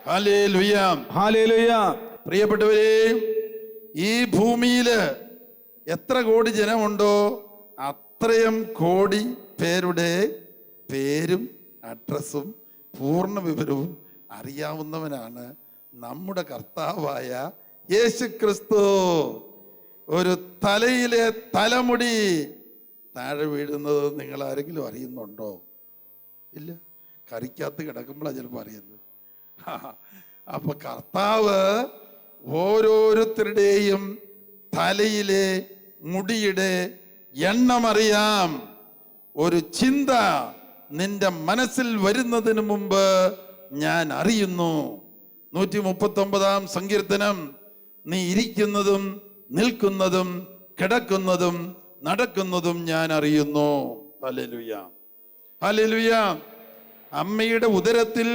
Hallelujah, hallelujah. പ്രിയപ്പെട്ടവരെ, ഈ ഭൂമിയില് എത്ര കോടി ജനമുണ്ടോ അത്രയും കോടി പേരുടെ പേരും അഡ്രസ്സും പൂർണ്ണ വിവരവും അറിയാവുന്നവനാണ് നമ്മുടെ കർത്താവായ യേശുക്രിസ്തു. ഒരു തലയിലെ തലമുടി താഴെ വീഴുന്നത് നിങ്ങൾ ആരെങ്കിലും അറിയുന്നുണ്ടോ? ഇല്ല. കറിക്കകത്ത് കിടക്കുമ്പോഴാണ് ചിലപ്പോൾ അറിയുന്നത്. അപ്പൊ കർത്താവ് ഓരോരുത്തരുടെയും തലയിലെ മുടിയുടെ എണ്ണമറിയാം. ഒരു ചിന്ത നിന്റെ മനസ്സിൽ വരുന്നതിന് മുമ്പ് ഞാൻ അറിയുന്നു. 139-ാം സങ്കീർത്തനം, നീ ഇരിക്കുന്നതും നിൽക്കുന്നതും കിടക്കുന്നതും നടക്കുന്നതും ഞാൻ അറിയുന്നു. Hallelujah, hallelujah. അമ്മയുടെ ഉദരത്തിൽ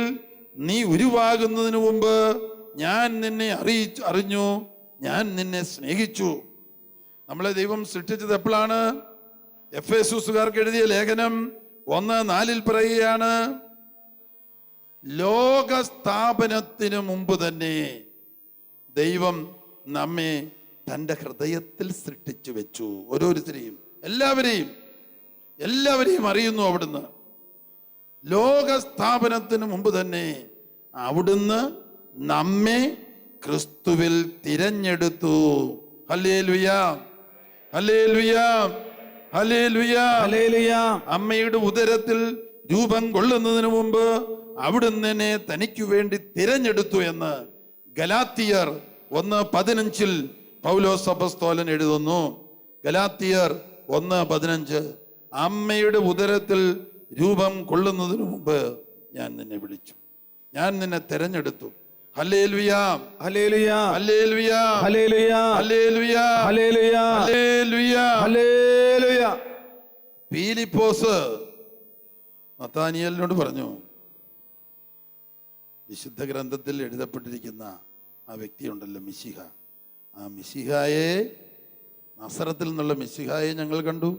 നീ ഉരുവാകുന്നതിന് മുമ്പ് ഞാൻ നിന്നെ അറിഞ്ഞു, ഞാൻ നിന്നെ സ്നേഹിച്ചു. നമ്മളെ ദൈവം സൃഷ്ടിച്ചത് എപ്പോഴാണ്? എഫേസുകാർക്ക് എഴുതിയ ലേഖനം 1:4 പറയുകയാണ്, ലോകസ്ഥാപനത്തിന് മുമ്പ് തന്നെ ദൈവം നമ്മെ തൻ്റെ ഹൃദയത്തിൽ സൃഷ്ടിച്ചു വെച്ചു. ഓരോരുത്തരെയും എല്ലാവരെയും അറിയുന്നു അവിടുന്ന്. ലോകസ്ഥാപനത്തിന് മുമ്പ് തന്നെ അവിടുന്ന് നമ്മെ ക്രിസ്തുവിൽ തിരഞ്ഞെടുത്തു. Hallelujah, hallelujah, hallelujah, hallelujah. അമ്മയുടെ ഉദരത്തിൽ രൂപം കൊള്ളുന്നതിന് മുമ്പ് അവിടുന്ന് തനിക്ക് വേണ്ടി തിരഞ്ഞെടുത്തു എന്ന് ഗലാത്യർ 1:15 പൗലോസ് അപ്പോസ്തലൻ എഴുതുന്നു. ഗലാത്യർ 1:15, അമ്മയുടെ ഉദരത്തിൽ രൂപം കൊള്ളുന്നതിന് മുമ്പ് ഞാൻ നിന്നെ വിളിച്ചു, ഞാൻ നിന്നെ തിരഞ്ഞെടുത്തു. Hallelujah, hallelujah, hallelujah, hallelujah, hallelujah, hallelujah, hallelujah, hallelujah. Philipose നഥാനിയേലിനോട് പറഞ്ഞു, വിശുദ്ധ ഗ്രന്ഥത്തിൽ എഴുതപ്പെട്ടിരിക്കുന്ന ആ വ്യക്തിയുണ്ടല്ലോ മിശിഹ, ആ മിശിഹായെ, നസറത്തിൽ നിന്നുള്ള മിശിഹായെ ഞങ്ങൾ കണ്ടു.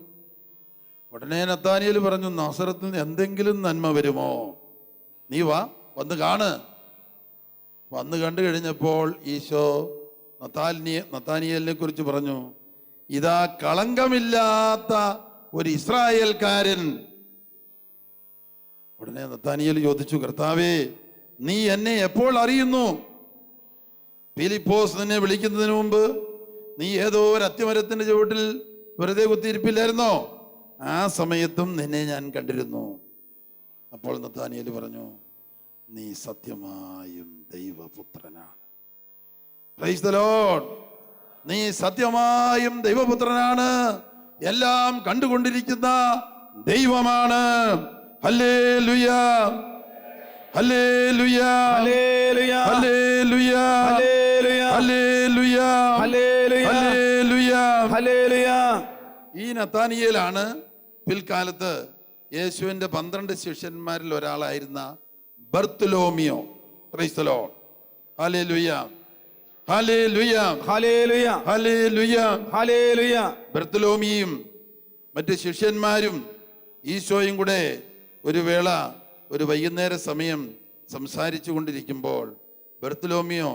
ഉടനെ നഥാനിയേൽ പറഞ്ഞു, നസറത്തിൽ നിന്ന് എന്തെങ്കിലും നന്മ വരുമോ? നീ വാ, വന്ന് കാണ്. വന്ന് കണ്ടു കഴിഞ്ഞപ്പോൾ ഈശോ നഥാനിയേലിനെ കുറിച്ച് പറഞ്ഞു, ഇതാ കളങ്കമില്ലാത്ത ഒരു ഇസ്രായേൽക്കാരൻ. ഉടനെ നഥാനിയേൽ ചോദിച്ചു, കർത്താവേ, നീ എന്നെ എപ്പോൾ അറിയുന്നു? ഫിലിപ്പോസ് നിന്നെ വിളിക്കുന്നതിന് മുമ്പ് നീ ഏതോ ഒരു അത്തിമരത്തിന്റെ ചുവട്ടിൽ വെറുതെ കുത്തിയിരിപ്പില്ലായിരുന്നോ? ആ സമയത്തും നിന്നെ ഞാൻ കണ്ടിരുന്നു. അപ്പോൾ നഥാനിയേൽ പറഞ്ഞു, നീ സത്യമായും ദൈവപുത്രനാണ്. Price the Lord. നീ സത്യമായും ദൈവപുത്രനാണ്, എല്ലാം കണ്ടുകൊണ്ടിരിക്കുന്ന ദൈവമാണ്. Hallelujah, hallelujah, hallelujah, hallelujah, hallelujah, hallelujah, hallelujah, hallelujah, hallelujah. ഈ നഥാനിയേലാണ് പിൽക്കാലത്ത് യേശുവിന്റെ 12 ശിഷ്യന്മാരിൽ ഒരാളായിരുന്ന Bartholomew. Praise the Lord. Hallelujah, hallelujah, hallelujah, hallelujah, hallelujah. ബർത്തലോമിയും മറ്റ് ശിഷ്യന്മാരും ഈശോയും കൂടെ ഒരു വേള, ഒരു വൈകുന്നേര സമയം സംസാരിച്ചു കൊണ്ടിരിക്കുമ്പോൾ ബർത്തലോമിയോ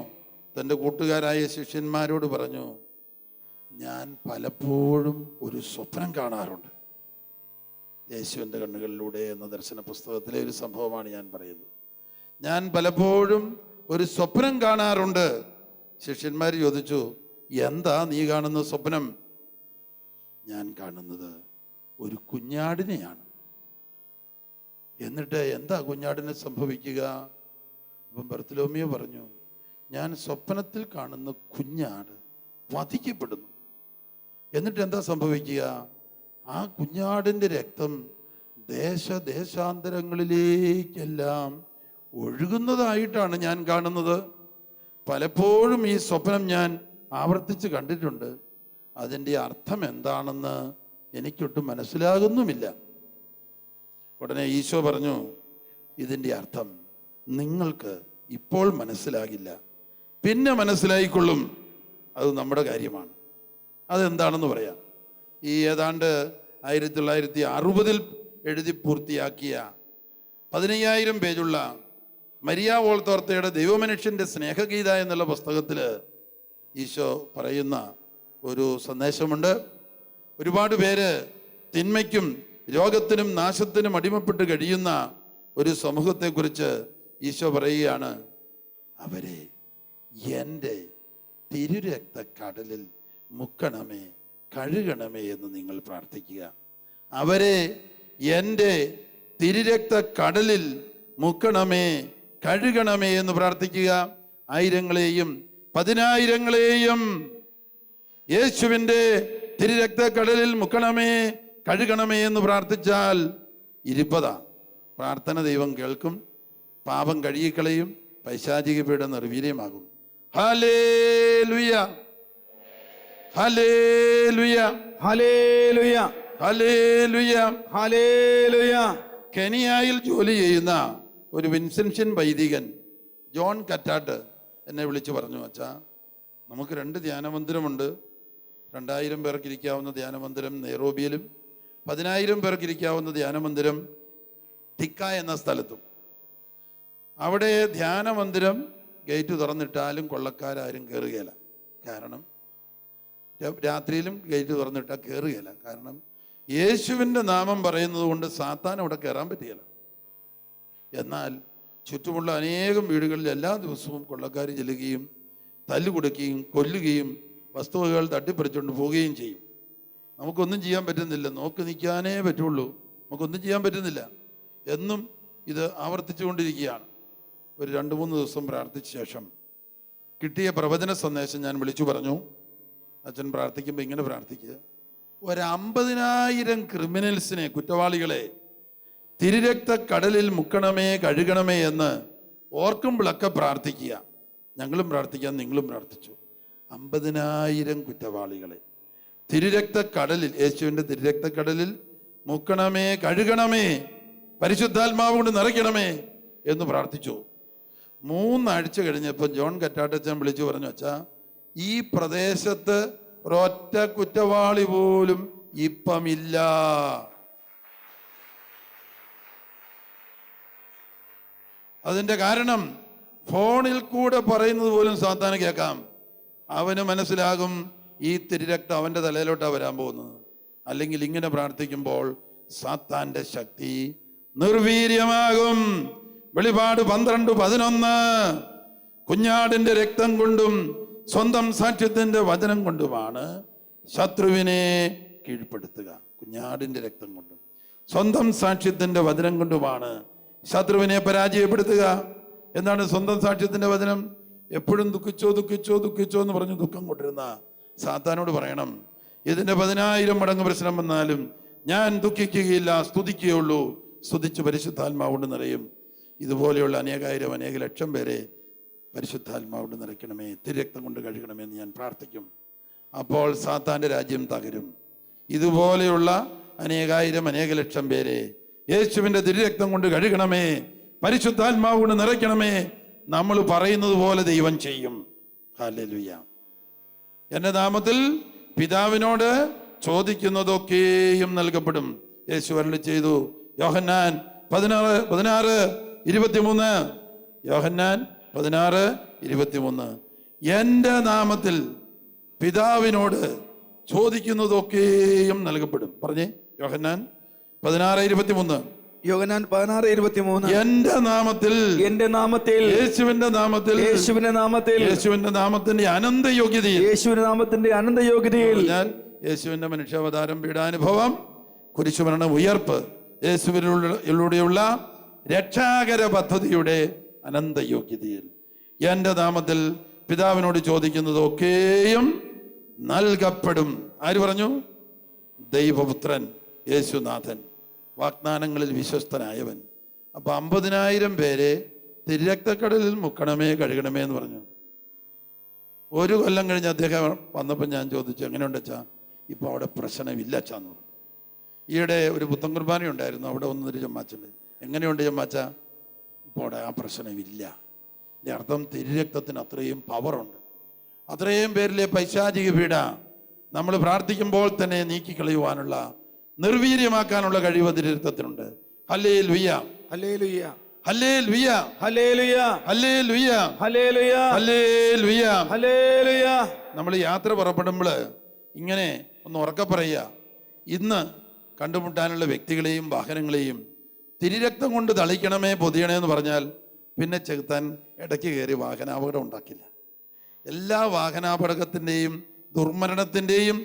തൻ്റെ കൂട്ടുകാരായ ശിഷ്യന്മാരോട് പറഞ്ഞു, ഞാൻ പലപ്പോഴും ഒരു സ്വപ്നം കാണാറുണ്ട്. യേശുവിൻ്റെ കണ്ണുകളിലൂടെ എന്ന ദർശന പുസ്തകത്തിലെ ഒരു സംഭവമാണ് ഞാൻ പറയുന്നത്. ഞാൻ പലപ്പോഴും ഒരു സ്വപ്നം കാണാറുണ്ട്. ശിഷ്യന്മാർ ചോദിച്ചു, എന്താ നീ കാണുന്ന സ്വപ്നം? ഞാൻ കാണുന്നത് ഒരു കുഞ്ഞാടിനെയാണ്. എന്നിട്ട് എന്താ കുഞ്ഞാടിനെ സംഭവിക്കുക? അപ്പം ബർത്തലോമിയോ പറഞ്ഞു, ഞാൻ സ്വപ്നത്തിൽ കാണുന്ന കുഞ്ഞാട് വധിക്കപ്പെടുന്നു. എന്നിട്ട് എന്താ സംഭവിക്കുക? ആ കുഞ്ഞാടിൻ്റെ രക്തം ദേശാന്തരങ്ങളിലേക്കെല്ലാം ഒഴുകുന്നതായിട്ടാണ് ഞാൻ കാണുന്നത്. പലപ്പോഴും ഈ സ്വപ്നം ഞാൻ ആവർത്തിച്ച് കണ്ടിട്ടുണ്ട്. അതിൻ്റെ അർത്ഥം എന്താണെന്ന് എനിക്കൊട്ടും മനസ്സിലാകുന്നുമില്ല. ഉടനെ ഈശോ പറഞ്ഞു, ഇതിൻ്റെ അർത്ഥം നിങ്ങൾക്ക് ഇപ്പോൾ മനസ്സിലാകില്ല, പിന്നെ മനസ്സിലായിക്കൊള്ളും. അത് നമ്മുടെ കാര്യമാണ്. അതെന്താണെന്ന് പറയാം. ഈ ഏതാണ്ട് 1960 എഴുതി പൂർത്തിയാക്കിയ 15,000 പേജുള്ള മരിയ വോൾത്തോർത്തയുടെ ദൈവമനുഷ്യൻ്റെ സ്നേഹഗീത എന്നുള്ള പുസ്തകത്തിൽ ഈശോ പറയുന്ന ഒരു സന്ദേശമുണ്ട്. ഒരുപാട് പേര് തിന്മയ്ക്കും രോഗത്തിനും നാശത്തിനും അടിമപ്പെട്ട് കഴിയുന്ന ഒരു സമൂഹത്തെക്കുറിച്ച് ഈശോ പറയുകയാണ്, അവരെ എൻ്റെ തിരുരക്ത കടലിൽ മുക്കണമേ കഴുകണമേ എന്ന് നിങ്ങൾ പ്രാർത്ഥിക്കുക. അവരെ എൻ്റെ തിരുരക്ത കടലിൽ മുക്കണമേ കഴുകണമേ എന്ന് പ്രാർത്ഥിക്കുക. ആയിരങ്ങളെയും പതിനായിരങ്ങളെയും യേശുവിൻ്റെ തിരുരക്ത കടലിൽ മുക്കണമേ കഴുകണമേ എന്ന് പ്രാർത്ഥിച്ചാൽ 20 പ്രാർത്ഥന ദൈവം കേൾക്കും, പാപം കഴുകിക്കളയും, പൈശാചിക പീഡ നിർവീര്യമാകും. Hallelujah, hallelujah, hallelujah, hallelujah, hallelujah. കെനിയായിൽ ജോലി ചെയ്യുന്ന ഒരു വിൻസെൻഷ്യൻ വൈദികൻ ജോൺ കറ്റാട്ട് എന്നെ വിളിച്ചു പറഞ്ഞു, അച്ഛാ, നമുക്ക് 2 ധ്യാനമന്ദിരമുണ്ട്. 2000 പേർക്ക് ഇരിക്കാവുന്ന ധ്യാനമന്ദിരം നെയ്റോബിയിലും 10,000 പേർക്ക് ഇരിക്കാവുന്ന ധ്യാനമന്ദിരം തിക്ക എന്ന സ്ഥലത്തും. അവിടെ ധ്യാനമന്ദിരം ഗേറ്റ് തുറന്നിട്ടാലും കൊള്ളക്കാരും കയറുകയില്ല. കാരണം രാത്രിയിലും ഗേറ്റ് തുറന്നിട്ടാൽ കയറുകയില്ല. കാരണം യേശുവിൻ്റെ നാമം പറയുന്നത് കൊണ്ട് സാത്താൻ അവിടെ കയറാൻ പറ്റുകയില്ല. എന്നാൽ ചുറ്റുമുള്ള അനേകം വീടുകളിൽ എല്ലാ ദിവസവും കൊള്ളക്കാർ ചെല്ലുകയും തല്ലുകൊടുക്കുകയും കൊല്ലുകയും വസ്തുവകകൾ തട്ടിപ്പറിച്ചുകൊണ്ട് പോവുകയും ചെയ്യും. നമുക്കൊന്നും ചെയ്യാൻ പറ്റുന്നില്ല, നോക്കി നിൽക്കാനേ പറ്റുള്ളൂ, നമുക്കൊന്നും ചെയ്യാൻ പറ്റുന്നില്ല. എന്നും ഇത് ആവർത്തിച്ചുകൊണ്ടിരിക്കുകയാണ്. ഒരു 2-3 ദിവസം പ്രാർത്ഥിച്ച ശേഷം കിട്ടിയ പ്രവചന സന്ദേശം ഞാൻ വിളിച്ചു പറഞ്ഞു, അച്ഛൻ പ്രാർത്ഥിക്കുമ്പോൾ ഇങ്ങനെ പ്രാർത്ഥിക്കുക, 50,000 ക്രിമിനൽസിനെ, കുറ്റവാളികളെ തിരുരക്ത കടലിൽ മുക്കണമേ കഴുകണമേ എന്ന് ഓർക്കുമ്പോഴൊക്കെ പ്രാർത്ഥിക്കുക. ഞങ്ങളും പ്രാർത്ഥിക്കാം, നിങ്ങളും പ്രാർത്ഥിച്ചു. 50,000 കുറ്റവാളികളെ തിരുരക്ത കടലിൽ, യേശുവിൻ്റെ തിരുരക്ത കടലിൽ മുക്കണമേ കഴുകണമേ പരിശുദ്ധാത്മാവ് കൊണ്ട് നിറയ്ക്കണമേ എന്ന് പ്രാർത്ഥിച്ചു. 3 ആഴ്ച കഴിഞ്ഞപ്പോൾ ജോൺ കറ്റാട്ടച്ചൻ വിളിച്ചു പറഞ്ഞു, അച്ഛാ, ഈ പ്രദേശത്ത് ഒരൊറ്റ കുറ്റവാളി പോലും ഇപ്പമില്ല. അതിൻ്റെ കാരണം ഫോണിൽ കൂടെ പറയുന്നത് പോലും സാത്താന് കേൾക്കാം. അവന് മനസ്സിലാകും ഈ തിരുരക്തം അവൻ്റെ തലയിലോട്ടാണ് വരാൻ പോകുന്നത്. അല്ലെങ്കിൽ ഇങ്ങനെ പ്രാർത്ഥിക്കുമ്പോൾ സാത്താൻ്റെ ശക്തി നിർവീര്യമാകും. വെളിപാട് 12:11 കുഞ്ഞാടിൻ്റെ രക്തം കൊണ്ടും സ്വന്തം സാക്ഷ്യത്തിൻ്റെ വചനം കൊണ്ടുമാണ് ശത്രുവിനെ കീഴ്പ്പെടുത്തുക. കുഞ്ഞാടിൻ്റെ രക്തം കൊണ്ടും സ്വന്തം സാക്ഷ്യത്തിൻ്റെ വചനം കൊണ്ടുമാണ് ശത്രുവിനെ പരാജയപ്പെടുത്തുക. എന്താണ് സ്വന്തം സാക്ഷ്യത്തിൻ്റെ വചനം? എപ്പോഴും ദുഃഖിച്ചോ ദുഃഖിച്ചോ ദുഃഖിച്ചോ എന്ന് പറഞ്ഞ് ദുഃഖം കൊണ്ടിരുന്ന സാത്താനോട് പറയണം, ഇതിൻ്റെ 10,000 മടങ്ങ് പ്രശ്നം വന്നാലും ഞാൻ ദുഃഖിക്കുകയില്ല, സ്തുതിക്കുകയുള്ളൂ. സ്തുതിച്ച് പരിശുദ്ധാത്മാവുകൊണ്ട് നിറയും. ഇതുപോലെയുള്ള അനേക ലക്ഷം പേരെ പരിശുദ്ധാത്മാവുകൊണ്ട് നിറയ്ക്കണമേ, തിരുരക്തം കൊണ്ട് കഴുകണമേ എന്ന് ഞാൻ പ്രാർത്ഥിക്കും. അപ്പോൾ സാത്താൻ്റെ രാജ്യം തകരും. ഇതുപോലെയുള്ള അനേക ലക്ഷം പേരെ യേശുവിൻ്റെ തിരുരക്തം കൊണ്ട് കഴുകണമേ, പരിശുദ്ധാത്മാവ് കൊണ്ട് നിറയ്ക്കണമേ. നമ്മൾ പറയുന്നത് പോലെ ദൈവം ചെയ്യും. ഹല്ലേലൂയ. എൻ്റെ നാമത്തിൽ പിതാവിനോട് ചോദിക്കുന്നതൊക്കെയും നൽകപ്പെടും. യേശു അരുളി ചെയ്തു. യോഹന്നാൻ 16:23. യോഹന്നാൻ 16:23. എൻ്റെ നാമത്തിൽ പിതാവിനോട് ചോദിക്കുന്നതൊക്കെയും നൽകപ്പെടും. പറഞ്ഞേ, യോഹന്നാൻ 16:23. യോഹന്നാൻ 16:23. എൻ്റെ നാമത്തിൽ, എന്റെ നാമത്തിൽ, യേശുവിന്റെ നാമത്തിൽ, യേശുവിന്റെ നാമത്തിൽ, യേശുവിന്റെ നാമത്തിന്റെ അനന്ത യോഗ്യതയിൽ, യേശുവിന്റെ നാമത്തിന്റെ അനന്ത യോഗ്യതയിൽ, യേശുവിന്റെ മനുഷ്യാവതാരം, പീഡാനുഭവം, കുരിശുമരണം, ഉയർപ്പ്, യേശുവിലൂടെയുള്ള രക്ഷാകര പദ്ധതിയുടെ അനന്ത യോഗ്യതയിൽ എൻ്റെ നാമത്തിൽ പിതാവിനോട് ചോദിക്കുന്നതൊക്കെയും നൽകപ്പെടും. ആര് പറഞ്ഞു? ദൈവപുത്രൻ യേശുനാഥൻ, വാഗ്ദാനങ്ങളിൽ വിശ്വസ്തനായവൻ. അപ്പൊ 50,000 പേരെ തിരുരക്തക്കടലിൽ മുക്കണമേ കഴുകണമേ എന്ന് പറഞ്ഞു. 1 കൊല്ലം കഴിഞ്ഞ് അദ്ദേഹം വന്നപ്പോൾ ഞാൻ ചോദിച്ചു, എങ്ങനെയുണ്ട് അച്ഛാ? ഇപ്പോൾ അവിടെ പ്രശ്നമില്ല അച്ഛാന്ന് പറഞ്ഞു. ഈയിടെ ഒരു പുത്തൻ കുർബാന ഉണ്ടായിരുന്നു, അവിടെ വന്നൊരു ചെമ്മാച്ചുണ്ട്. എങ്ങനെയുണ്ട് ചെമ്മാച്ച? ഇപ്പോൾ അവിടെ ആ പ്രശ്നമില്ല. ഇതിൻ്റെ അർത്ഥം തിരുരക്തത്തിന് അത്രയും പവറുണ്ട്. അത്രയും പേരിലെ പൈശാചിക പീഡ നമ്മൾ പ്രാർത്ഥിക്കുമ്പോൾ തന്നെ നീക്കിക്കളയുവാനുള്ള, നിർവീര്യമാക്കാനുള്ള കഴിവ് തിരുരക്തത്തിനുണ്ട്. Hallelujah, hallelujah, hallelujah, hallelujah, hallelujah, hallelujah, hallelujah. Hallelujah. നമ്മൾ യാത്ര പുറപ്പെടുമ്പോൾ ഇങ്ങനെ ഒന്ന് ഉറക്കെ പറയുക, ഇന്ന് കണ്ടുമുട്ടാനുള്ള വ്യക്തികളെയും വാഹനങ്ങളെയും തിരുരക്തം കൊണ്ട് തളിക്കണമേ, പൊതിയണേ എന്ന് പറഞ്ഞാൽ പിന്നെ ചെകുത്താൻ ഇടയ്ക്ക് കയറി വാഹനാപകടം ഉണ്ടാക്കില്ല. എല്ലാ വാഹനാപകടത്തിൻ്റെയും ദുർമരണത്തിൻ്റെയും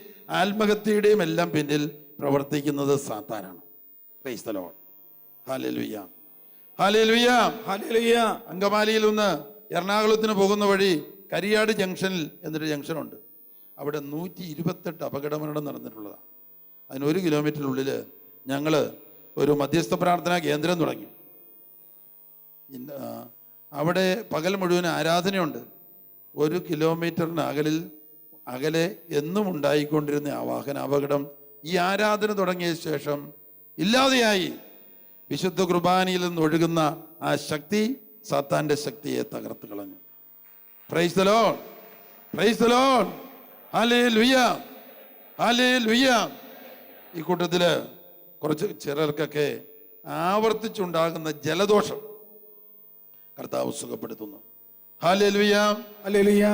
ആത്മഹത്യയുടെയും എല്ലാം പിന്നിൽ പ്രവർത്തിക്കുന്നത് സാത്താനാണ്. Praise the Lord. Hallelujah, hallelujah, hallelujah. അങ്കമാലിയിൽ നിന്ന് എറണാകുളത്തിന് പോകുന്ന വഴി കരിയാട് ജംഗ്ഷനിൽ എന്നൊരു ജംഗ്ഷനുണ്ട്. അവിടെ 128 അപകടമരണം നടന്നിട്ടുള്ളതാണ്. അതിന് 1 കിലോമീറ്ററിനുള്ളിൽ ഞങ്ങൾ ഒരു മധ്യസ്ഥ പ്രാർത്ഥനാ കേന്ദ്രം തുടങ്ങി. അവിടെ പകൽ മുഴുവൻ ആരാധനയുണ്ട്. 1 കിലോമീറ്ററിന് അകലെ എന്നും ഉണ്ടായിക്കൊണ്ടിരുന്ന ആ വാഹനാപകടം ഈ ആരാധന തുടങ്ങിയ ശേഷം ഇല്ലാതെയായി. വിശുദ്ധ കുർബാനയിൽ നിന്ന് ഒഴുകുന്ന ആ ശക്തി സാത്താന്റെ ശക്തിയെ തകർത്ത് കളഞ്ഞു. Praise the Lord, praise the Lord, hallelujah, hallelujah. ഈ കൂട്ടത്തില് കുറച്ച് ചിലർക്കൊക്കെ ആവർത്തിച്ചുണ്ടാകുന്ന ജലദോഷം കർത്താവ് സുഖപ്പെടുത്തുന്നു. Hallelujah, hallelujah,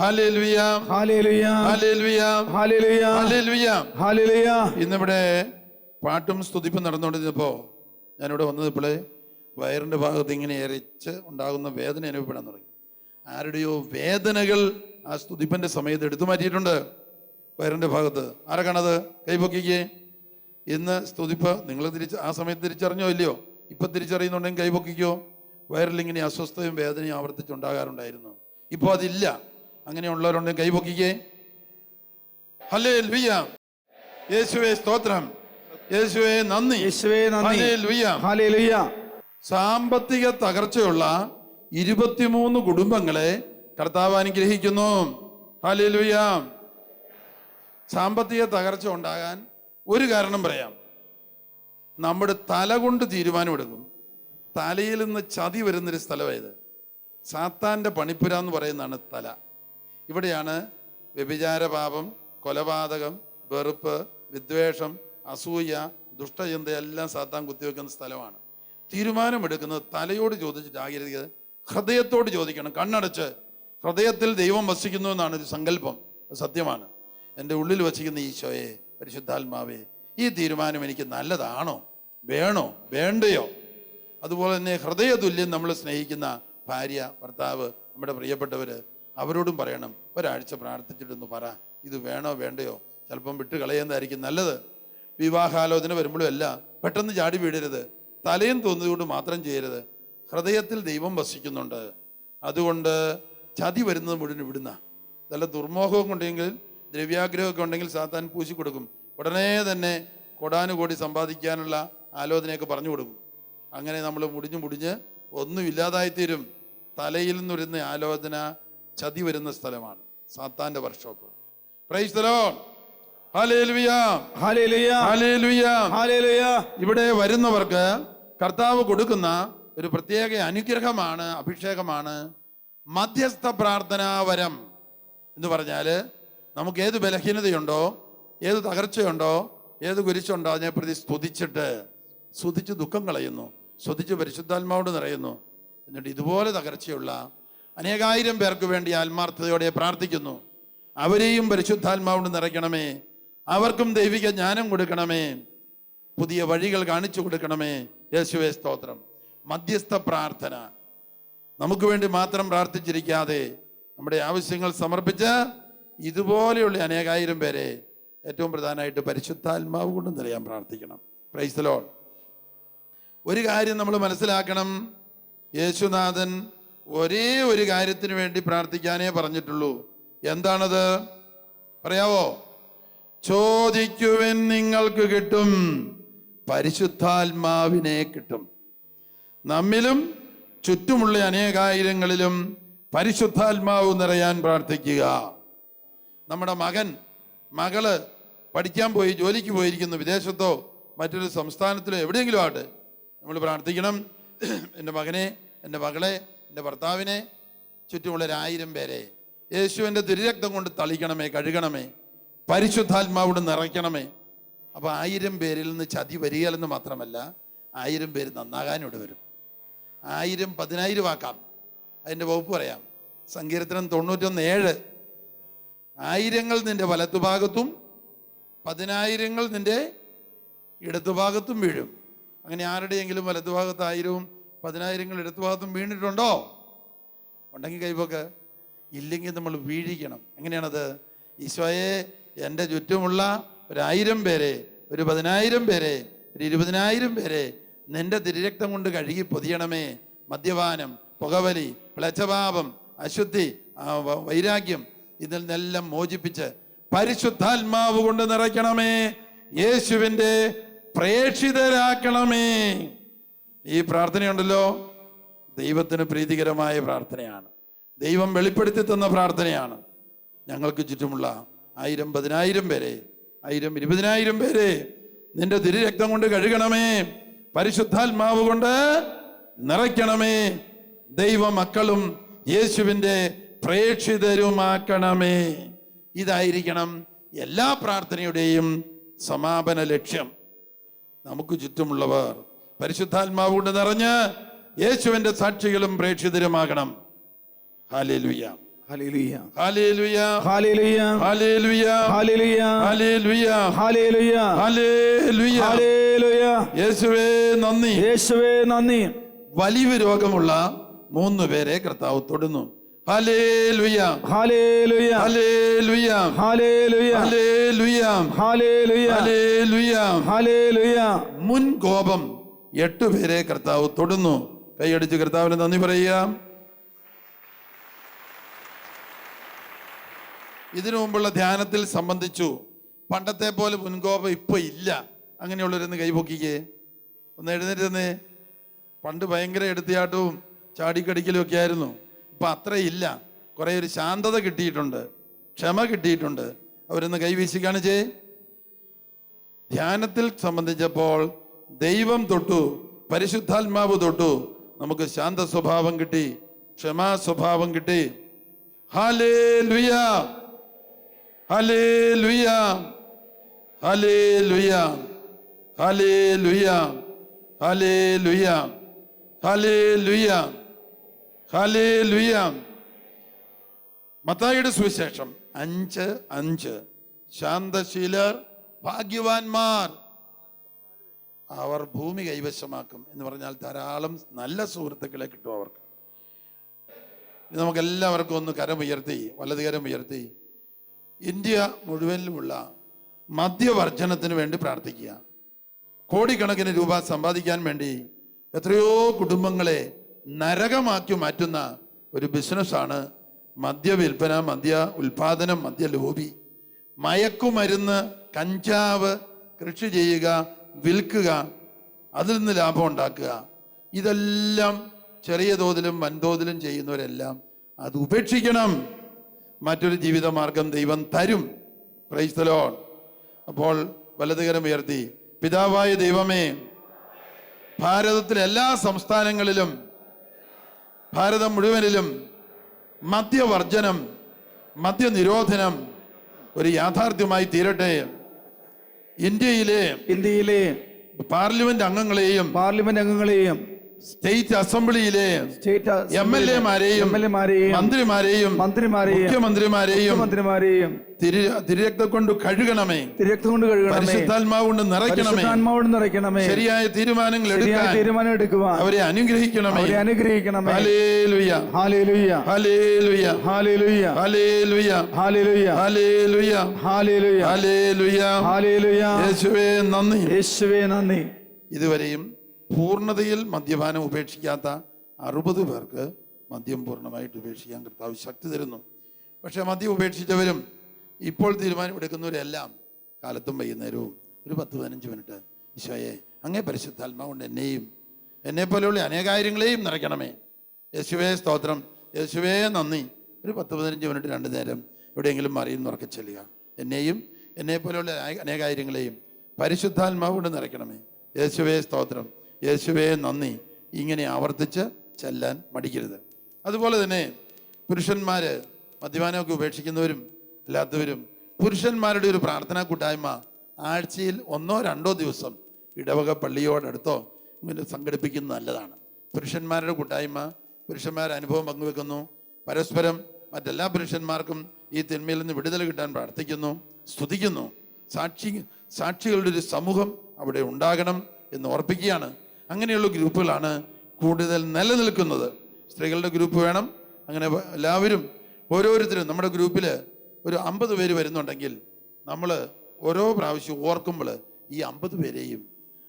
hallelujah, hallelujah, hallelujah, hallelujah, hallelujah. Hallelujah. ഇന്നിവിടെ പാട്ടും സ്തുതിപ്പും നടന്നുകൊണ്ടിരുന്നപ്പോൾ ഞാനിവിടെ വന്നപ്പോഴേ വയറിൻ്റെ ഭാഗത്ത് ഇങ്ങനെ എരിച്ച് ഉണ്ടാകുന്ന വേദന അനുഭവപ്പെടാൻ തുടങ്ങി. ആരുടെയോ വേദനകൾ ആ സ്തുതിപ്പൻ്റെ സമയത്ത് എടുത്തു മാറ്റിയിട്ടുണ്ട് വയറിൻ്റെ ഭാഗത്ത്. ആരൊക്കെയാണത്? കൈപൊക്കിക്കേ. ഇന്ന് സ്തുതിപ്പ് നിങ്ങൾ ആ സമയത്ത് തിരിച്ചറിഞ്ഞോ ഇല്ലയോ? ഇപ്പം തിരിച്ചറിയുന്നുണ്ടെങ്കിൽ കൈപൊക്കിക്കോ. വയറിലിങ്ങനെ അസ്വസ്ഥയും വേദനയും ആവർത്തിച്ചുണ്ടാകാറുണ്ടായിരുന്നു. ഇപ്പോൾ അതില്ല. അങ്ങനെയുള്ളവരുണ്ടെങ്കിൽ കൈപൊക്കിക്കേ. ഹല്ലേലൂയ, യേശുവേ സ്തോത്രം, യേശുവേ നന്ദി, യേശുവേ നന്ദി, ഹല്ലേലൂയ. ഹല്ലേലൂയ. സാമ്പത്തിക തകർച്ചയുള്ള 23 കുടുംബങ്ങളെ കർത്താവ് അനുഗ്രഹിക്കുന്നു. ഹല്ലേലൂയ. സാമ്പത്തിക തകർച്ച ഉണ്ടാകാൻ ഒരു കാരണം പറയാം. നമ്മുടെ തല കൊണ്ട് തീരുമാനമെടുക്കും. തലയിൽ നിന്ന് ചതി വരുന്നൊരു സ്ഥലമായത്. സാത്താൻ്റെ പണിപ്പുര എന്ന് പറയുന്നതാണ് തല. ഇവിടെയാണ് വ്യഭിചാരപാപം, കൊലപാതകം, വെറുപ്പ്, വിദ്വേഷം, അസൂയ, ദുഷ്ടചിന്ത എല്ലാം സാത്താൻ കുത്തിവെക്കുന്ന സ്ഥലമാണ്. തീരുമാനമെടുക്കുന്നത് തലയോട് ചോദിച്ചിട്ടാകരുത്, ഹൃദയത്തോട് ചോദിക്കണം. കണ്ണടച്ച് ഹൃദയത്തിൽ ദൈവം വസിക്കുന്നു എന്നാണ് ഒരു സങ്കല്പം. സത്യമാണ്. എൻ്റെ ഉള്ളിൽ വസിക്കുന്ന ഈശോയെ, പരിശുദ്ധാത്മാവേ, ഈ തീരുമാനം എനിക്ക് നല്ലതാണോ, വേണോ, വേണ്ടയോ? അതുപോലെ തന്നെ ഹൃദയതുല്യം നമ്മൾ സ്നേഹിക്കുന്ന ഭാര്യ, ഭർത്താവ്, നമ്മുടെ പ്രിയപ്പെട്ടവർ, അവരോടും പറയണം, ഒരാഴ്ച പ്രാർത്ഥിച്ചിട്ടൊന്ന് പറ, ഇത് വേണോ വേണ്ടയോ. ചിലപ്പം വിട്ട് കളയുന്നതായിരിക്കും നല്ലത്. വിവാഹാലോചന വരുമ്പോഴും അല്ല പെട്ടെന്ന് ചാടി വീഴരുത്. തലയും തോന്നിയതുകൊണ്ട് മാത്രം ചെയ്യരുത്. ഹൃദയത്തിൽ ദൈവം വസിക്കുന്നുണ്ട്. അതുകൊണ്ട് ചതി വരുന്നത് മുഴുവൻ ഇവിടുന്ന. നല്ല ദുർമോഹമൊക്കെ ഉണ്ടെങ്കിൽ, ദ്രവ്യാഗ്രഹമൊക്കെ ഉണ്ടെങ്കിൽ സാത്താൻ പൂശി കൊടുക്കും. ഉടനെ തന്നെ കോടാനുകോടി സമ്പാദിക്കാനുള്ള ആലോചനയൊക്കെ പറഞ്ഞു കൊടുക്കും. അങ്ങനെ നമ്മൾ മുടിഞ്ഞ് ഒന്നും ഇല്ലാതായിത്തീരും. തലയിൽ നിന്ന് വരുന്ന ആലോചന ചതി വരുന്ന സ്ഥലമാണ് സാത്താന്റെ workshop. Price the Lord, hallelujah, hallelujah, hallelujah, hallelujah. ഇവിടെ വരുന്നവർക്ക് കർത്താവ് കൊടുക്കുന്ന ഒരു പ്രത്യേക അനുഗ്രഹമാണ്, അഭിഷേകമാണ് മധ്യസ്ഥ പ്രാർത്ഥനാവരം എന്ന് പറഞ്ഞാൽ, നമുക്ക് ഏത് ബലഹീനതയുണ്ടോ, ഏത് തകർച്ചയുണ്ടോ, ഏത് കുരിശുണ്ടോ അതിനെ പ്രതി സ്തുതിച്ച് ദുഃഖം കളയുന്നു, സ്തുതിച്ച് പരിശുദ്ധാത്മാവോട് നിറയുന്നു. എന്നിട്ട് ഇതുപോലെ തകർച്ചയുള്ള അനേകായിരം പേർക്ക് വേണ്ടി ആത്മാർത്ഥതയോടെ പ്രാർത്ഥിക്കുന്നു. അവരെയും പരിശുദ്ധാത്മാവോട് നിറയ്ക്കണമേ, അവർക്കും ദൈവിക ജ്ഞാനം കൊടുക്കണമേ, പുതിയ വഴികൾ കാണിച്ചു കൊടുക്കണമേ. യേശുവേ സ്തോത്രം. മധ്യസ്ഥ പ്രാർത്ഥന നമുക്ക് വേണ്ടി മാത്രം പ്രാർത്ഥിച്ചിരിക്കാതെ നമ്മുടെ ആവശ്യങ്ങൾ സമർപ്പിച്ച് ഇതുപോലെയുള്ള അനേകായിരം പേരെ ഏറ്റവും പ്രധാനമായിട്ട് പരിശുദ്ധാത്മാവ് കൊണ്ട് നിറയാൻ പ്രാർത്ഥിക്കണം. Price the Lord. ഒരു കാര്യം നമ്മൾ മനസ്സിലാക്കണം, യേശുനാഥൻ ഒരേ ഒരു കാര്യത്തിന് വേണ്ടി പ്രാർത്ഥിക്കാനേ പറഞ്ഞിട്ടുള്ളൂ. എന്താണത്? പറയാവോ? ചോദിക്കുവിൻ നിങ്ങൾക്ക് കിട്ടും, പരിശുദ്ധാത്മാവിനെ കിട്ടും. നമ്മിലും ചുറ്റുമുള്ള അനേകായിരങ്ങളിലും പരിശുദ്ധാത്മാവ് നിറയാൻ പ്രാർത്ഥിക്കുക. നമ്മുടെ മകള് പഠിക്കാൻ പോയി, ജോലിക്ക് പോയിരിക്കുന്നു, വിദേശത്തോ മറ്റൊരു സംസ്ഥാനത്തിലോ എവിടെയെങ്കിലും ആട്ടെ, നമ്മൾ പ്രാർത്ഥിക്കണം. എൻ്റെ മകനെ, എൻ്റെ മകളെ, എൻ്റെ ഭർത്താവിനെ, ചുറ്റുമുള്ള 1000 പേരെ യേശുവിൻ്റെ തിരുരക്തം കൊണ്ട് തളിക്കണമേ, കഴുകണമേ, പരിശുദ്ധാത്മാവോട് നിറയ്ക്കണമേ. അപ്പോൾ 1000 പേരിൽ നിന്ന് ചതി വരികയെന്ന് മാത്രമല്ല, 1000 പേര് നന്നാകാനിവിടെ വരും. 1000 10,000 ആക്കാം. അതിൻ്റെ വകുപ്പ് പറയാം. സങ്കീർത്തനം 91:7. 1000 നിന്റെ വലത്തുഭാഗത്തും 10,000 നിന്റെ ഇടത്തുഭാഗത്തും വീഴും. അങ്ങനെ ആരുടെയെങ്കിലും വലത്തുഭാഗത്ത് 1000-ഉം 10,000 ഇടത്തുഭാഗത്തും വീണിട്ടുണ്ടോ? ഉണ്ടെങ്കിൽ കൈവക്ക്. ഇല്ലെങ്കിൽ നമ്മൾ വീഴിക്കണം. എങ്ങനെയാണത്? ഈശോയെ, എൻ്റെ ചുറ്റുമുള്ള 1,000 പേരെ, 10,000 പേരെ, 20,000 പേരെ നിന്റെ തിരുരക്തം കൊണ്ട് കഴുകി പൊതിയണമേ. മദ്യപാനം, പുകവലി, പ്ലച്ചപാപം, അശുദ്ധി, വൈരാഗ്യം, ഇതിൽ നിന്നെല്ലാം മോചിപ്പിച്ച് പരിശുദ്ധാത്മാവ് കൊണ്ട് നിറയ്ക്കണമേ. യേശുവിൻ്റെ പ്രേക്ഷിതരാക്കണമേ. ഈ പ്രാർത്ഥനയുണ്ടല്ലോ, ദൈവത്തിന് പ്രീതികരമായ പ്രാർത്ഥനയാണ്. ദൈവം വെളിപ്പെടുത്തി തന്ന പ്രാർത്ഥനയാണ്. ഞങ്ങൾക്ക് ചുറ്റുമുള്ള 1000 10,000 പേരെ, 1000 20,000 പേരെ നിന്റെ തിരുരക്തം കൊണ്ട് കഴുകണമേ. പരിശുദ്ധാത്മാവ് കൊണ്ട് നിറയ്ക്കണമേ. ദൈവ മക്കളും യേശുവിൻ്റെ പ്രേക്ഷിതരുമാക്കണമേ. ഇതായിരിക്കണം എല്ലാ പ്രാർത്ഥനയുടെയും സമാപന ലക്ഷ്യം. നമുക്ക് ചുറ്റുമുള്ളവർ പരിശുദ്ധാത്മാവ് കൊണ്ട് നിറഞ്ഞ് യേശുവിൻ്റെ സാക്ഷികളും പ്രേക്ഷിതരുമാകണം. Hallelujah, hallelujah, hallelujah, hallelujah, hallelujah, hallelujah, hallelujah, hallelujah, hallelujah, hallelujah. യേശുവേ നന്ദി, യേശുവേ നന്ദി. വലിയ രോഗമുള്ള 3 പേരെ കർത്താവ് തൊടുന്നു. Hallelujah, hallelujah, hallelujah, hallelujah, hallelujah, hallelujah, hallelujah. Hallelujah. മുൻ കോപം 8 പേരെ കർത്താവ് തൊടുന്നു. കൈയടിച്ച് കർത്താവിന് നന്ദി പറയുക. ഇതിനു മുമ്പുള്ള ധ്യാനത്തിൽ സംബന്ധിച്ചു. പണ്ടത്തെ പോലെ മുൻകോപം ഇപ്പൊ ഇല്ല. അങ്ങനെയുള്ളവരൊന്ന് കൈപൊക്കിക്കേ, ഒന്ന് എഴുന്നേറ്റ്. പണ്ട് ഭയങ്കര എടുത്തിയാട്ടവും ചാടിക്കടിക്കലും ഒക്കെ ആയിരുന്നു. ഇപ്പം അത്രയില്ല. കുറേ ഒരു ശാന്തത കിട്ടിയിട്ടുണ്ട്, ക്ഷമ കിട്ടിയിട്ടുണ്ട്. അവരൊന്ന് കൈവീശി കാണിച്ചേ. ധ്യാനത്തിൽ സംബന്ധിച്ചപ്പോൾ ദൈവം തൊട്ടു, പരിശുദ്ധാത്മാവ് തൊട്ടു, നമുക്ക് ശാന്ത സ്വഭാവം കിട്ടി, ക്ഷമാ സ്വഭാവം കിട്ടി. Hallelujah, hallelujah, hallelujah, hallelujah, hallelujah, hallelujah, hallelujah. മത്തായിയുടെ സുവിശേഷം 5:5. ശാന്തശീലർ ഭാഗ്യവാന്മാർ, അവർ ഭൂമി കൈവശമാക്കും എന്ന് പറഞ്ഞാൽ ധാരാളം നല്ല സുഹൃത്തുക്കളെ കിട്ടും അവർക്ക്. നമുക്കെല്ലാവർക്കും ഒന്ന് കരമുയർത്തി, വലത് കരം ഉയർത്തി ഇന്ത്യ മുഴുവനിലുമുള്ള മദ്യവർജനത്തിന് വേണ്ടി പ്രാർത്ഥിക്കുക. കോടിക്കണക്കിന് രൂപ സമ്പാദിക്കാൻ വേണ്ടി എത്രയോ കുടുംബങ്ങളെ നരകമാക്കി മാറ്റുന്ന ഒരു ബിസിനസ്സാണ് മദ്യവിൽപ്പന, മദ്യ ഉൽപാദനം, മദ്യ ലോബി. മയക്കുമരുന്ന്, കഞ്ചാവ് കൃഷി ചെയ്യുക, വിൽക്കുക, അതിൽ നിന്ന് ലാഭം ഉണ്ടാക്കുക. ഇതെല്ലാം ചെറിയ തോതിലും വൻതോതിലും ചെയ്യുന്നവരെല്ലാം അത് ഉപേക്ഷിക്കണം. മറ്റൊരു ജീവിതമാർഗം ദൈവം തരും. Price the Lord. അപ്പോൾ വലതുകരം ഉയർത്തി, പിതാവായ ദൈവമേ, ഭാരതത്തിലെ എല്ലാ സംസ്ഥാനങ്ങളിലും ഭാരതം മുഴുവനിലും മദ്യവർജനം, മദ്യനിരോധനം ഒരു യാഥാർത്ഥ്യമായി തീരട്ടെ. ഇന്ത്യയിലെ പാർലമെന്റ് അംഗങ്ങളെയും സ്റ്റേറ്റ് അസംബ്ലിയിലെ എംഎൽഎമാരെയും മന്ത്രിമാരെയും മുഖ്യമന്ത്രിമാരെയും തിരുരക്തം കൊണ്ട് കഴുകണമേ. പരിശുദ്ധാത്മാവ് കൊണ്ട് നിറയ്ക്കണമേ. ശരിയായ തീരുമാനങ്ങൾ എടുക്കുവാൻ അവരെ അനുഗ്രഹിക്കണമേ. Hallelujah, hallelujah, hallelujah, hallelujah, hallelujah, hallelujah, hallelujah, hallelujah, hallelujah. യേശുവേ നന്ദി, യേശുവേ നന്ദി. ഇതുവരെയും പൂർണ്ണതയിൽ മദ്യപാനം ഉപേക്ഷിക്കാത്ത 60 പേർക്ക് മദ്യം പൂർണ്ണമായിട്ട് ഉപേക്ഷിക്കാൻ കർത്താവ് ശക്തി തരുന്നു. പക്ഷെ മദ്യം ഉപേക്ഷിച്ചവരും ഇപ്പോൾ തീരുമാനമെടുക്കുന്നവരെല്ലാം കാലത്തും വൈകുന്നേരവും ഒരു 10-15 മിനിറ്റ് ഈശോയെ അങ്ങേ പരിശുദ്ധാത്മാവ് കൊണ്ട് എന്നെപ്പോലെയുള്ള അനേകാര്യങ്ങളെയും നിറയ്ക്കണമേ. യേശുവേ സ്തോത്രം, യേശുവേ നന്ദി. ഒരു 10-15 മിനിറ്റ് 2 നേരം എവിടെയെങ്കിലും മറിയുന്നവർക്ക് ചെല്ലുക. എന്നെപ്പോലെയുള്ള അനേകാര്യങ്ങളെയും പരിശുദ്ധാത്മാവ് കൊണ്ട് നിറയ്ക്കണമേ. യേശുവേ സ്തോത്രം, യേശുവേ നന്ദി. ഇങ്ങനെ ആവർത്തിച്ച് ചെല്ലാൻ മടിക്കരുത്. അതുപോലെ തന്നെ പുരുഷന്മാർ മദ്യപാനമൊക്കെ ഉപേക്ഷിക്കുന്നവരും അല്ലാത്തവരും പുരുഷന്മാരുടെ ഒരു പ്രാർത്ഥനാ കൂട്ടായ്മ ആഴ്ചയിൽ 1-2 ദിവസം ഇടവക പള്ളിയോടടുത്തോ ഇങ്ങനെ സംഘടിപ്പിക്കുന്നത് നല്ലതാണ്. പുരുഷന്മാരുടെ കൂട്ടായ്മ, പുരുഷന്മാരുടെ അനുഭവം പങ്കുവെക്കുന്നു. പരസ്പരം മറ്റെല്ലാ പുരുഷന്മാർക്കും ഈ തിന്മയിൽ നിന്ന് വിടുതൽ കിട്ടാൻ പ്രാർത്ഥിക്കുന്നു, സ്തുതിക്കുന്നു. സാക്ഷികളുടെ ഒരു സമൂഹം അവിടെ ഉണ്ടാകണം എന്ന് ഓർപ്പിക്കുകയാണ്. അങ്ങനെയുള്ള ഗ്രൂപ്പുകളാണ് കൂടുതൽ നിലനിൽക്കുന്നത്. സ്ത്രീകളുടെ ഗ്രൂപ്പ് വേണം. അങ്ങനെ എല്ലാവരും ഓരോരുത്തരും നമ്മുടെ ഗ്രൂപ്പിൽ ഒരു 50 പേര് വരുന്നുണ്ടെങ്കിൽ നമ്മൾ ഓരോ പ്രാവശ്യം ഓർക്കുമ്പോൾ ഈ 50 പേരെയും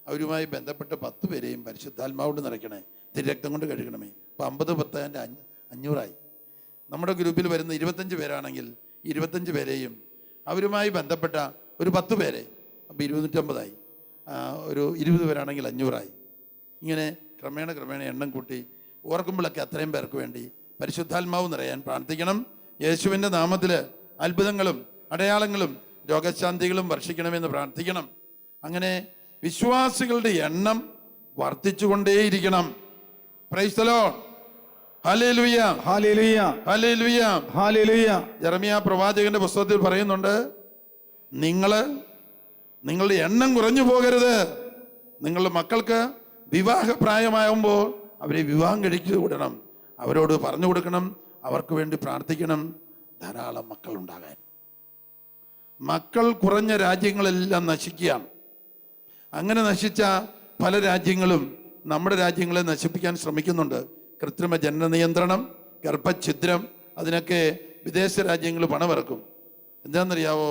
അവരുമായി ബന്ധപ്പെട്ട 10 പേരെയും പരിശുദ്ധാത്മാവോട് നിറയ്ക്കണേ, തിരുരക്തം കൊണ്ട് കഴുകണമേ. അപ്പോൾ 50 10 500ആയി. നമ്മുടെ ഗ്രൂപ്പിൽ വരുന്ന 25 പേരാണെങ്കിൽ 25 പേരെയും അവരുമായി ബന്ധപ്പെട്ട ഒരു 10 പേരെ, അപ്പോൾ 250ആയി. ഒരു 20 പേരാണെങ്കിൽ 500ആയി. ഇങ്ങനെ ക്രമേണ എണ്ണം കൂട്ടി ഓർക്കുമ്പോഴൊക്കെ അത്രയും പേർക്ക് വേണ്ടി പരിശുദ്ധാത്മാവ് നിറയാൻ പ്രാർത്ഥിക്കണം. യേശുവിൻ്റെ നാമത്തിൽ അത്ഭുതങ്ങളും അടയാളങ്ങളും രോഗശാന്തികളും വർഷിക്കണമെന്ന് പ്രാർത്ഥിക്കണം. അങ്ങനെ വിശ്വാസികളുടെ എണ്ണം വർദ്ധിച്ചുകൊണ്ടേയിരിക്കണം. Praise the Lord. Hallelujah, hallelujah, hallelujah, hallelujah. Jeremiah പ്രവാചകന്റെ പുസ്തകത്തിൽ പറയുന്നുണ്ട്, നിങ്ങളുടെ എണ്ണം കുറഞ്ഞു പോകരുത്. നിങ്ങളുടെ മക്കൾക്ക് വിവാഹപ്രായമാകുമ്പോൾ അവരെ വിവാഹം കഴിച്ചു വിടണം. അവരോട് പറഞ്ഞു കൊടുക്കണം, അവർക്ക് വേണ്ടി പ്രാർത്ഥിക്കണം, ധാരാളം മക്കൾ ഉണ്ടാകാൻ. മക്കൾ കുറഞ്ഞ രാജ്യങ്ങളെല്ലാം നശിക്കുകയാണ്. അങ്ങനെ നശിച്ച പല രാജ്യങ്ങളും നമ്മുടെ രാജ്യങ്ങളെ നശിപ്പിക്കാൻ ശ്രമിക്കുന്നുണ്ട്. കൃത്രിമ ജനന നിയന്ത്രണം, ഗർഭഛിദ്രം, അതിനൊക്കെ വിദേശ രാജ്യങ്ങൾ പണമിറക്കും. എന്താണെന്നറിയാവോ?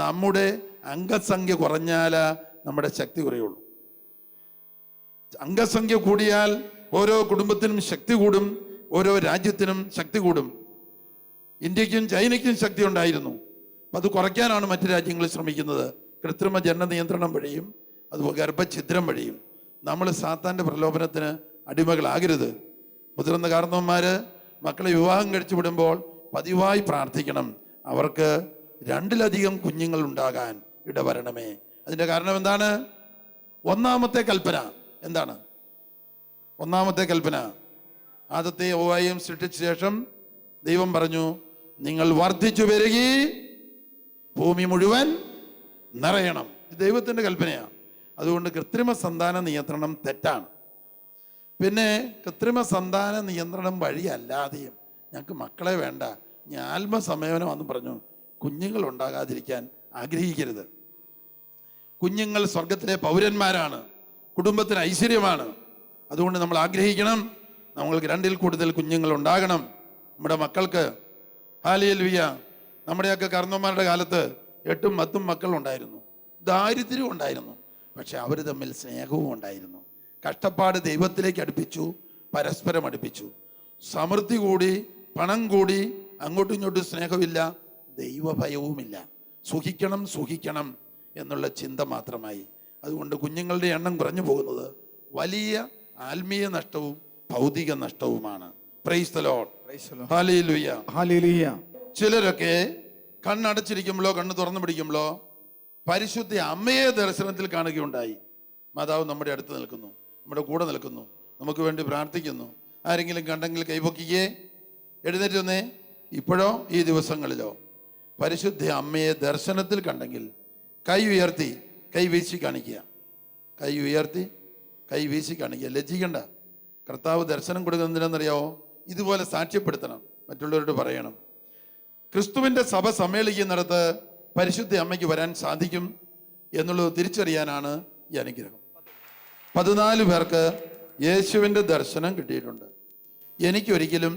നമ്മുടെ അംഗസംഖ്യ കുറഞ്ഞാൽ നമ്മുടെ ശക്തി കുറയുള്ളൂ. അംഗസംഖ്യ കൂടിയാൽ ഓരോ കുടുംബത്തിനും ശക്തി കൂടും, ഓരോ രാജ്യത്തിനും ശക്തി കൂടും. ഇന്ത്യക്കും ചൈനയ്ക്കും ശക്തി ഉണ്ടായിരുന്നു. അത് കുറയ്ക്കാനാണ് മറ്റു രാജ്യങ്ങൾ ശ്രമിക്കുന്നത്. കൃത്രിമ ജനന നിയന്ത്രണം വഴിയും അതുപോലെ ഗർഭഛിദ്രം വഴിയും. നമ്മൾ സാത്താൻ്റെ പ്രലോഭനത്തിന് അടിമകളാകരുത്. മുതിർന്ന കാരണവന്മാർ മക്കളെ വിവാഹം കഴിച്ചു വിടുമ്പോൾ പതിവായി പ്രാർത്ഥിക്കണം, അവർക്ക് 2-ലധികം കുഞ്ഞുങ്ങൾ ഉണ്ടാകാൻ ഇടവരണമേ. അതിൻ്റെ കാരണം എന്താണ്? ഒന്നാമത്തെ കൽപ്പന എന്താണ്? ഒന്നാമത്തെ കൽപ്പന, ആദത്തെ ഹവ്വായെയും സൃഷ്ടിച്ച ശേഷം ദൈവം പറഞ്ഞു, നിങ്ങൾ വർദ്ധിച്ചു പെരുകി ഭൂമി മുഴുവൻ നിറയണം. ഇത് ദൈവത്തിൻ്റെ കൽപ്പനയാണ്. അതുകൊണ്ട് കൃത്രിമ സന്താന നിയന്ത്രണം തെറ്റാണ്. പിന്നെ കൃത്രിമ സന്താന നിയന്ത്രണം വഴിയല്ലാതെയും ഞങ്ങൾക്ക് മക്കളെ വേണ്ട, ഞാൻ ആത്മസംയമനമാണെന്ന് പറഞ്ഞു കുഞ്ഞുങ്ങൾ ഉണ്ടാകാതിരിക്കാൻ ആഗ്രഹിക്കരുത്. കുഞ്ഞുങ്ങൾ സ്വർഗത്തിലെ പൗരന്മാരാണ്, കുടുംബത്തിന് ഐശ്വര്യമാണ്. അതുകൊണ്ട് നമ്മൾ ആഗ്രഹിക്കണം, നമ്മൾക്ക് 2-ൽ കൂടുതൽ കുഞ്ഞുങ്ങൾ ഉണ്ടാകണം നമ്മുടെ മക്കൾക്ക്. ഹല്ലേലൂയ. നമ്മുടെയൊക്കെ കാരണവന്മാരുടെ കാലത്ത് 8ഉം 10ഉം മക്കൾ ഉണ്ടായിരുന്നു. ദാരിദ്ര്യവും ഉണ്ടായിരുന്നു, പക്ഷെ അവർ തമ്മിൽ സ്നേഹവും ഉണ്ടായിരുന്നു. കഷ്ടപ്പാട് ദൈവത്തിലേക്ക് അടുപ്പിച്ചു, പരസ്പരം അടുപ്പിച്ചു. സമൃദ്ധി കൂടി, പണം കൂടി, അങ്ങോട്ടും ഇങ്ങോട്ടും സ്നേഹമില്ല, ദൈവഭയവുമില്ല. സുഖിക്കണം എന്നുള്ള ചിന്ത മാത്രമായി. അതുകൊണ്ട് കുഞ്ഞുങ്ങളുടെ എണ്ണം കുറഞ്ഞു പോകുന്നത് വലിയ ആത്മീയ നഷ്ടവും ഭൗതിക നഷ്ടവുമാണ്. Praise the Lord. Hallelujah, hallelujah. ചിലരൊക്കെ കണ്ണടച്ചിരിക്കുമ്പോഴോ കണ്ണ് തുറന്നു പിടിക്കുമ്പോഴോ പരിശുദ്ധ അമ്മയെ ദർശനത്തിൽ കാണുകയുണ്ടായി. മാതാവ് നമ്മുടെ അടുത്ത് നിൽക്കുന്നു, നമ്മുടെ കൂടെ നിൽക്കുന്നു, നമുക്ക് വേണ്ടി പ്രാർത്ഥിക്കുന്നു. ആരെങ്കിലും കണ്ടെങ്കിൽ കൈപൊക്കിയേ, എഴുന്നേറ്റ് വന്നേ. ഇപ്പോഴോ ഈ ദിവസങ്ങളിലോ പരിശുദ്ധ അമ്മയെ ദർശനത്തിൽ കണ്ടെങ്കിൽ കൈ ഉയർത്തി കൈ വീശി കാണിക്കുക. കൈ ഉയർത്തി കൈ വീശി കാണിക്കുക. ലജ്ജിക്കണ്ട. കർത്താവ് ദർശനം കൊടുക്കുന്നതിനെന്നറിയാവോ? ഇതുപോലെ സാക്ഷ്യപ്പെടുത്തണം, മറ്റുള്ളവരോട് പറയണം. ക്രിസ്തുവിൻ്റെ സഭ സമ്മേളിക്കുന്നിടത്ത് പരിശുദ്ധ അമ്മയ്ക്ക് വരാൻ സാധിക്കും എന്നുള്ളത് തിരിച്ചറിയാനാണ് ഈ അനുഗ്രഹം. 14 പേർക്ക് യേശുവിൻ്റെ ദർശനം കിട്ടിയിട്ടുണ്ട്. എനിക്കൊരിക്കലും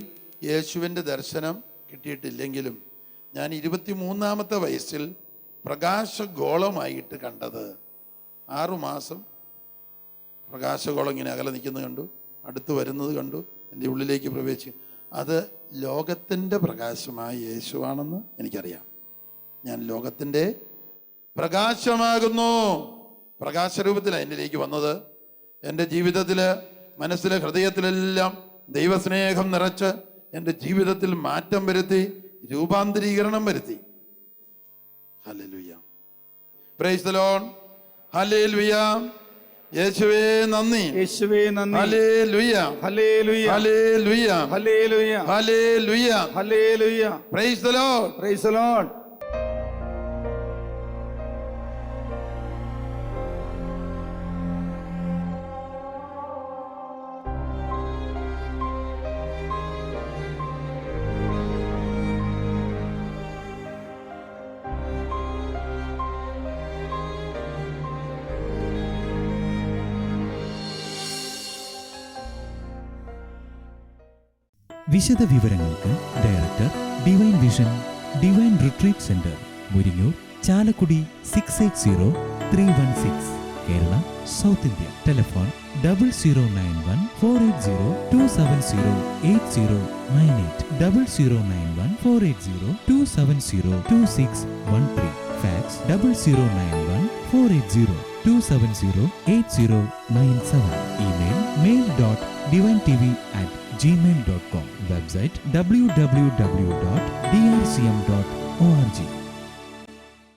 യേശുവിൻ്റെ ദർശനം കിട്ടിയിട്ടില്ലെങ്കിലും ഞാൻ 23-ാമത്തെ വയസ്സിൽ പ്രകാശഗോളമായിട്ട് കണ്ടത് 6 മാസം പ്രകാശഗോളം ഇങ്ങനെ അകലെ നിൽക്കുന്നത് കണ്ടു, അടുത്ത് വരുന്നത് കണ്ടു, എൻ്റെ ഉള്ളിലേക്ക് പ്രവേശിച്ചു. അത് ലോകത്തിൻ്റെ പ്രകാശമായ യേശുവാണെന്ന് എനിക്കറിയാം. ഞാൻ ലോകത്തിൻ്റെ പ്രകാശമാകുന്നു. പ്രകാശരൂപത്തിലാണ് എന്നിലേക്ക് വന്നത്. എൻ്റെ ജീവിതത്തിൽ, മനസ്സിലെ, ഹൃദയത്തിലെല്ലാം ദൈവസ്നേഹം നിറച്ച് എൻ്റെ ജീവിതത്തിൽ മാറ്റം വരുത്തി, രൂപാന്തരീകരണം വരുത്തി. Hallelujah. Price the Lord. Hallelujah. യേശുവേ നന്ദി, യേശുവേ നന്ദി. Hallelujah, hallelujah, hallelujah, hallelujah, hallelujah, hallelujah. Price the Lord. Praise the Lord. വിശദ വിവരങ്ങൾക്ക് director, divine vision, divine retreat centre, Muringoor, Chalakudy 680316, Kerala, south India. Telephone 0091-480-270-8098, 0091-480-270-2613. Fax 0091-480-270-8097. Email mail.divinetv@gmail.com. Website www.drcm.org.